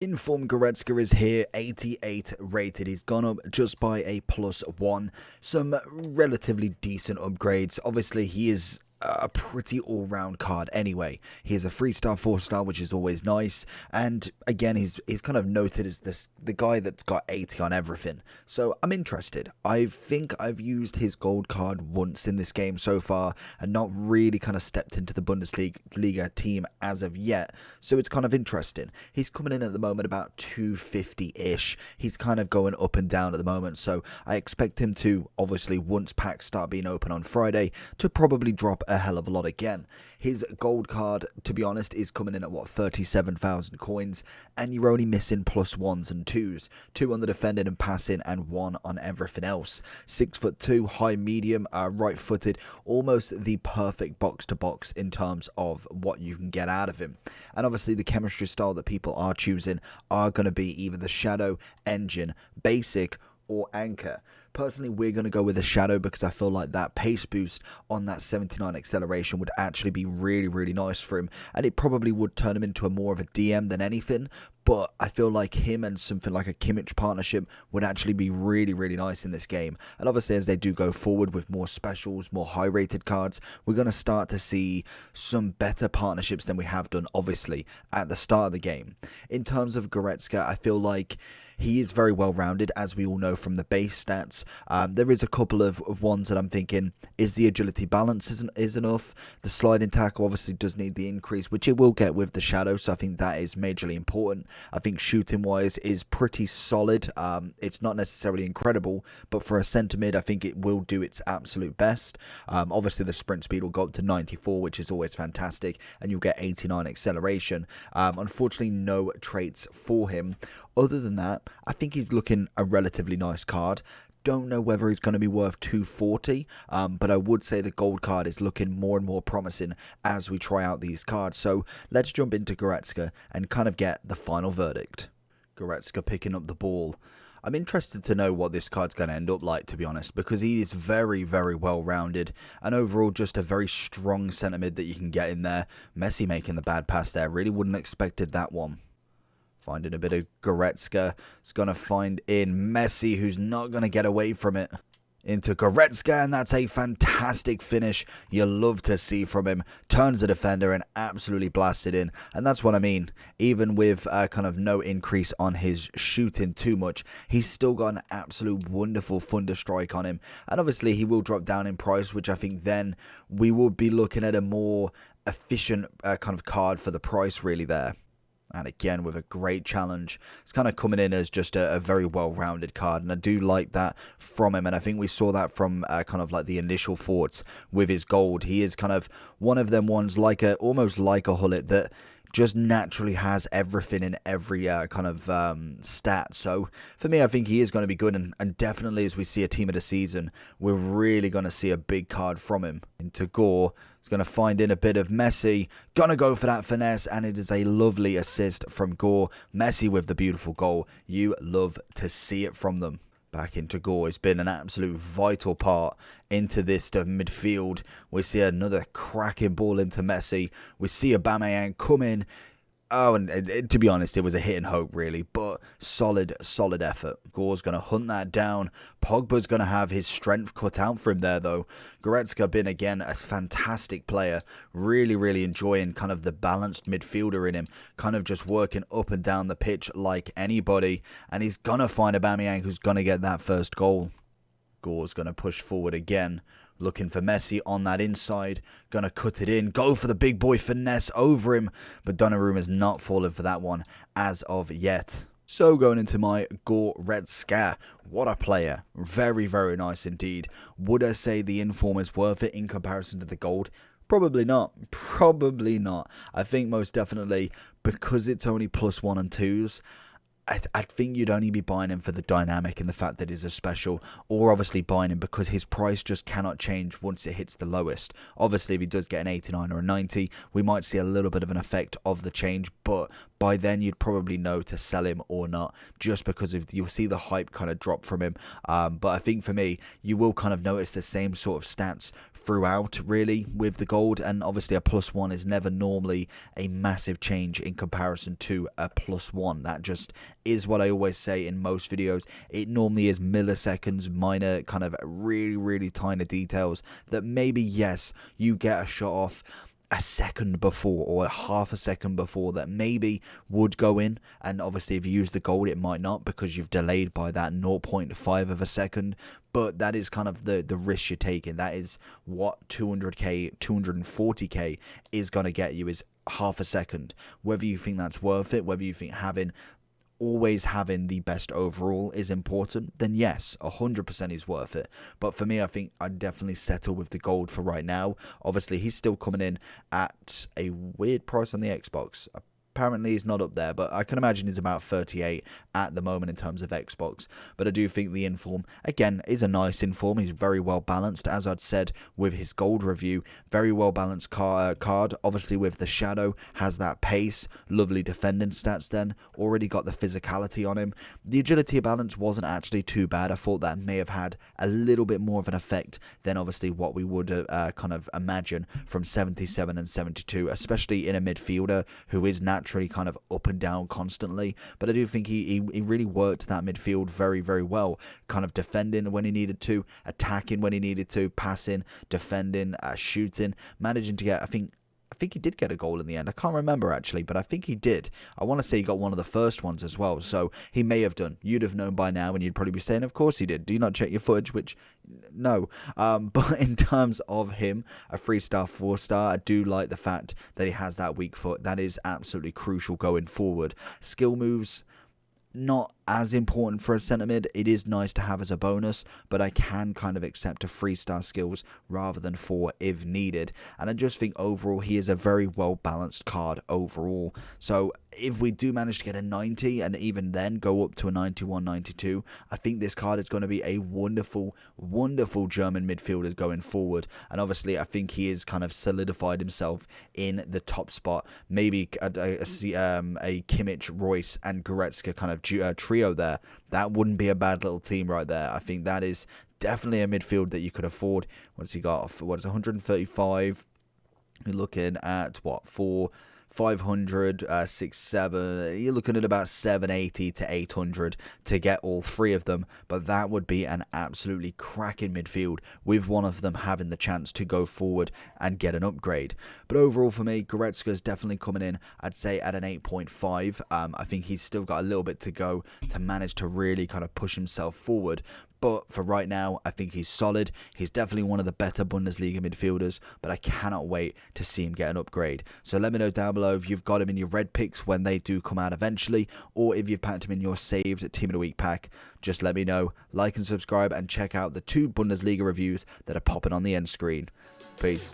Inform Goretzka is here, 88 rated. He's gone up just by a +1. Some relatively decent upgrades. Obviously, he is a pretty all-round card anyway. He is a 3-star, 4-star, which is always nice. And again, he's kind of noted as the guy that's got 80 on everything. So I'm interested. I think I've used his gold card once in this game so far and not really kind of stepped into the Bundesliga team as of yet. So it's kind of interesting. He's coming in at the moment about 250-ish. He's kind of going up and down at the moment. So I expect him to, obviously, once packs start being open on Friday, to probably drop a hell of a lot again. His gold card, to be honest, is coming in at 37,000 coins, and you're only missing +1s and 2s, 2 on the defending and passing and 1 on everything else. 6'2", high medium, right-footed, almost the perfect box to box in terms of what you can get out of him. And obviously the chemistry style that people are choosing are going to be either the Shadow, Engine, Basic, or Anchor. Personally, we're going to go with a Shadow because I feel like that pace boost on that 79 acceleration would actually be really nice for him, and it probably would turn him into more of a DM than anything. But I feel like him and something like a Kimmich partnership would actually be really nice in this game. And obviously, as they do go forward with more specials, more high-rated cards, we're going to start to see some better partnerships than we have done, obviously, at the start of the game. In terms of Goretzka, I feel like he is very well-rounded, as we all know from the base stats. There is a couple of ones that I'm thinking, is the agility balance is enough? The sliding tackle obviously does need the increase, which it will get with the Shadow, so I think that is majorly important. I think shooting-wise is pretty solid. It's not necessarily incredible, but for a centre mid, I think it will do its absolute best. Obviously, the sprint speed will go up to 94, which is always fantastic, and you'll get 89 acceleration. Unfortunately, no traits for him. Other than that, I think he's looking a relatively nice card. Don't know whether he's going to be worth 240, but I would say the gold card is looking more and more promising as we try out these cards. So let's jump into Goretzka and kind of get the final verdict. Goretzka picking up the ball. I'm interested to know what this card's going to end up like, to be honest, because he is very well rounded and overall just a very strong centre mid that you can get in there. Messi making the bad pass there. Really wouldn't have expected that one. Finding a bit of Goretzka. It's going to find in Messi, who's not going to get away from it. Into Goretzka, and that's a fantastic finish you love to see from him. Turns the defender and absolutely blasted in. And that's what I mean. Even with kind of no increase on his shooting too much, he's still got an absolute wonderful thunder strike on him. And obviously he will drop down in price, which I think then we will be looking at a more efficient kind of card for the price really there. And again, with a great challenge. It's kind of coming in as just a very well-rounded card. And I do like that from him. And I think we saw that from kind of like the initial thoughts with his gold. He is kind of one of them ones almost like a Hullet that just naturally has everything in every kind of stat. So for me, I think he is going to be good. And definitely as we see a team of the season, we're really going to see a big card from him. Into Gore. He's going to find in a bit of Messi. Going to go for that finesse. And it is a lovely assist from Gore. Messi with the beautiful goal. You love to see it from them. Back into Gore. It's been an absolute vital part into this midfield. We see another cracking ball into Messi. We see Aubameyang come in. Oh, and to be honest, it was a hit and hope, really. But solid effort. Gore's going to hunt that down. Pogba's going to have his strength cut out for him there, though. Goretzka been, again, a fantastic player. Really enjoying kind of the balanced midfielder in him. Kind of just working up and down the pitch like anybody. And he's going to find Aubameyang, who's going to get that first goal. Gore's going to push forward again. Looking for Messi on that inside. Going to cut it in. Go for the big boy finesse over him. But Donnarumma has not fallen for that one as of yet. So going into my Goretzka. What a player. Very nice indeed. Would I say the inform is worth it in comparison to the gold? Probably not. I think most definitely because it's only +1 and 2s. I think you'd only be buying him for the dynamic and the fact that he's a special, or obviously buying him because his price just cannot change once it hits the lowest. Obviously, if he does get an 89 or a 90, we might see a little bit of an effect of the change, but by then you'd probably know to sell him or not, just because of you'll see the hype kind of drop from him. But I think for me, you will kind of notice the same sort of stats throughout, really, with the gold. And obviously a +1 is never normally a massive change in comparison to a +1. That just is what I always say in most videos. It normally is milliseconds, minor kind of really tiny details that maybe, yes, you get a shot off a second before or half a second before that maybe would go in, and obviously if you use the gold it might not because you've delayed by that 0.5 of a second. But that is kind of the risk you're taking. That is what 200k 240k is going to get you, is half a second. Whether you think that's worth it, whether you think always having the best overall is important, then yes, 100% is worth it. But for me, I think I'd definitely settle with the gold for right now. Obviously, he's still coming in at a weird price on the Xbox. Apparently he's not up there, but I can imagine he's about 38 at the moment in terms of Xbox. But I do think the inform, again, is a nice inform. He's very well balanced, as I'd said with his gold review. Very well balanced card. Obviously with the shadow, has that pace, lovely defending stats then. Already got the physicality on him. The agility balance wasn't actually too bad. I thought that may have had a little bit more of an effect than obviously what we would kind of imagine from 77 and 72, especially in a midfielder who is naturally kind of up and down constantly. But I do think he really worked that midfield very well, kind of defending when he needed to, attacking when he needed to, passing, defending, shooting, managing to get, I think he did get a goal in the end. I can't remember actually, but I think he did. I want to say he got one of the first ones as well, so he may have done. You'd have known by now, and you'd probably be saying, of course he did. Do you not check your footage? Which, no. But in terms of him, a 3-star, 4-star, I do like the fact that he has that weak foot. That is absolutely crucial going forward. Skill moves, not as important for a centre mid. It is nice to have as a bonus, but I can kind of accept a 3-star skills rather than 4 if needed. And I just think overall he is a very well balanced card overall. So if we do manage to get a 90 and even then go up to a 91, 92, I think this card is going to be a wonderful German midfielder going forward. And obviously I think he has kind of solidified himself in the top spot. Maybe a Kimmich, Royce and Goretzka kind of trio there. That wouldn't be a bad little team right there. I think that is definitely a midfield that you could afford. What's he got? What is 135? You're looking at what, 500, 6-7, you're looking at about 780 to 800 to get all three of them, but that would be an absolutely cracking midfield with one of them having the chance to go forward and get an upgrade. But overall for me, Goretzka is definitely coming in, I'd say, at an 8.5. I think he's still got a little bit to go to manage to really kind of push himself forward. But for right now, I think he's solid. He's definitely one of the better Bundesliga midfielders, but I cannot wait to see him get an upgrade. So let me know down below if you've got him in your red picks when they do come out eventually, or if you've packed him in your saved Team of the Week pack. Just let me know. Like and subscribe, and check out the 2 Bundesliga reviews that are popping on the end screen. Peace.